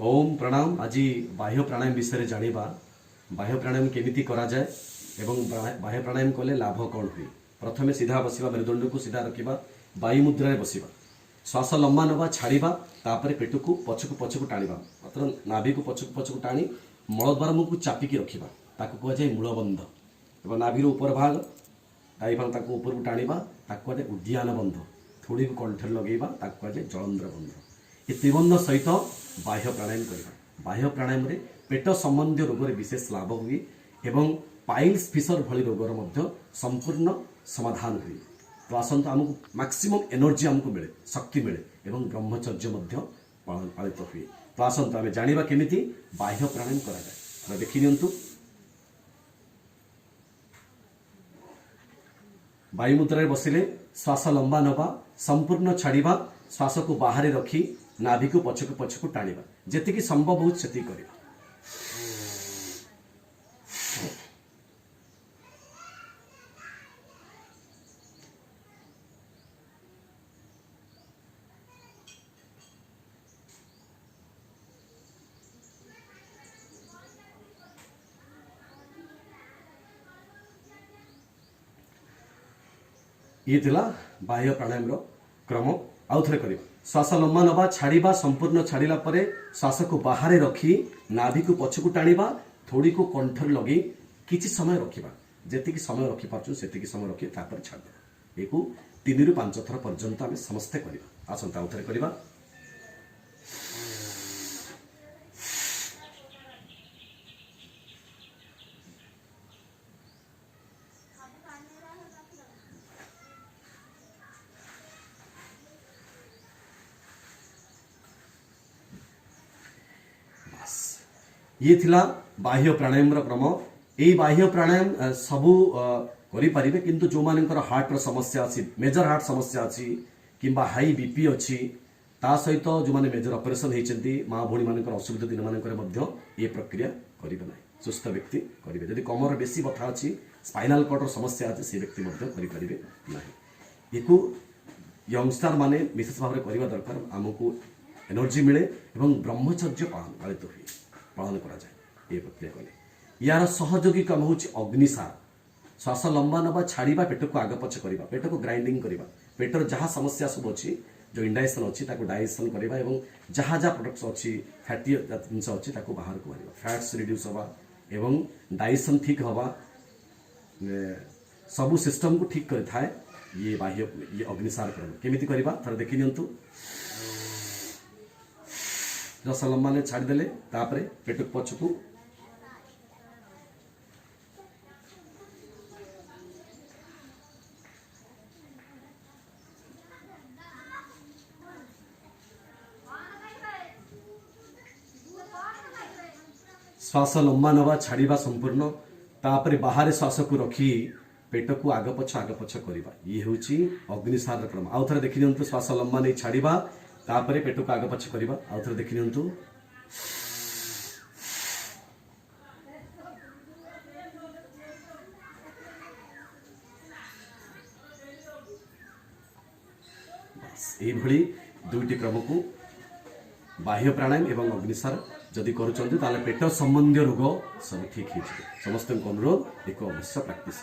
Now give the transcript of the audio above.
ओम प्रणाम। आज बाह्य प्राणायाम विषय जानिबा। बाह्य प्राणायाम केमिति करा जाए एवं बाह्य प्राणायाम कले लाभ कौन हुए। प्रथमे सीधा बसिबा, मेरुदंड को सीधा रखिबा, वायु मुद्रा रे बसिबा, श्वास लंबा नवा छाड़िबा, तापर पेट को पछकु टाणिबा, मात्र नाभि को पछकु टाणी मलद्वार मुख को चापिकी रखिबा, ताकू कुआ जाए मूलबंध। एवं नाभि ऊपर भाग टाइफल ताकू ऊपर को टाणिबा, ताकू कुआ जाए उद्यान बंध। थोड़ी को कंठर लगेबा, ताकू कुआ जाए जलंध्र बंध। ये त्रिबंध सहित बाह्य प्राणायाम करबा। बाह्य प्राणायाम रे पेट संबंधी रोग रे विशेष लाभ हुए एवं पाइल्स फिशर भली रोगर मध्य संपूर्ण समाधान हुए। तो आसंत आमको मैक्सिमम एनर्जी आमको मिले, शक्ति मिले एवं ब्रह्मचर्य मध्य पालित हुए। तो आसंत आमे जानिबा केमिति बाह्य प्राणायाम करा जाए। देखि नियंतु। वायु मुद्रा बसिले श्वास लंबा नवा, संपूर्ण छाड़िबा, श्वास को बाहर रखी नाभि को पछकु टाणिबा, जेतिकी संभव हो सेति करिबा। ये थिला बाह्य प्राणायाम रो क्रम। आउ थे कर श्वास लंबा नवा, छाड़िबा, संपूर्ण छाड़िला परे श्वास को बाहर रखी नाभि को पछकु टाणिबा, थोड़ी को कंठर लगे किछि समय रखिबा, जेतिकी समय रखि पारछु सेतिकी समय रखि तापर छाड़ देबा। एकु 3 रु 5 थर पर्यंत आमे समस्ते करिबा। आसंता आउ थे करिबा। ये थिला बाह्य प्राणायाम क्रम। यही बाह्य प्राणायाम सबू करें, किंतु जो मानकर हार्ट समस्या अच्छी, मेजर हार्ट समस्या अच्छी किंबा हाई बीपी अच्छी, ता सहित जो माने मेजर ऑपरेशन होती माँ भौणी मान असुविधा दिन मान ये प्रक्रिया करें ना। सुस्थ व्यक्ति करेंगे। जदि कमर बेसी बथा अच्छी, स्पाइनाल कॉर्ड समस्या अच्छी, से व्यक्ति करेंगे ना। ये यंगस्टर माने विशेष भाव में करने दरकार। आमको एनर्जी मिले एवं ब्रह्मचर्य पालित हुए, पालन करा जाए। ये प्रक्रिया कले यार सहयोगी कम हूँ अग्निसार। श्वास लंबा नवा, छाड़िबा, पेट को आग पछ करबा, पेट को ग्राइंडिंग करबा, पेटर जहाँ समस्या सब अच्छी, जो इंडाइजेशन अच्छी ताको डाइजेशन करबा एवं जहाँ जहाँ प्रोडक्ट्स अच्छी फैटी जिनस अच्छी ताको बाहर को मारिबा। फैट्स रिड्यूस हवा एवं डाइजेशन ठीक हवा, सबू सिस्टम को ठीक कर थाए। ये बाह्य ये अग्निसार क्रम केमिति करबा थर देखि नियंतु। श्वास लंबा ने छाड़ी देले, तापरे पेट को पछकु श्वास लंबा नवा, छाड़िबा संपूर्ण, तापरे बाहर श्वास को रखी पेट को आग पछ करबा। ये होची अग्निसार क्रम। आउ थरे देखि नियंतु। श्वास लंबा नहीं छाड़िबा, तापरे पेट को आग पछ करबा। आउ थरे देखि नियंतु। ये भली दुईटी क्रम को बाह्य प्राणायाम एवं अग्निसार जदि करूचंती ताले पेट संबंधी रोग सब ठीक हो। समस्त अनुरोध एक अवश्य प्रैक्टिस।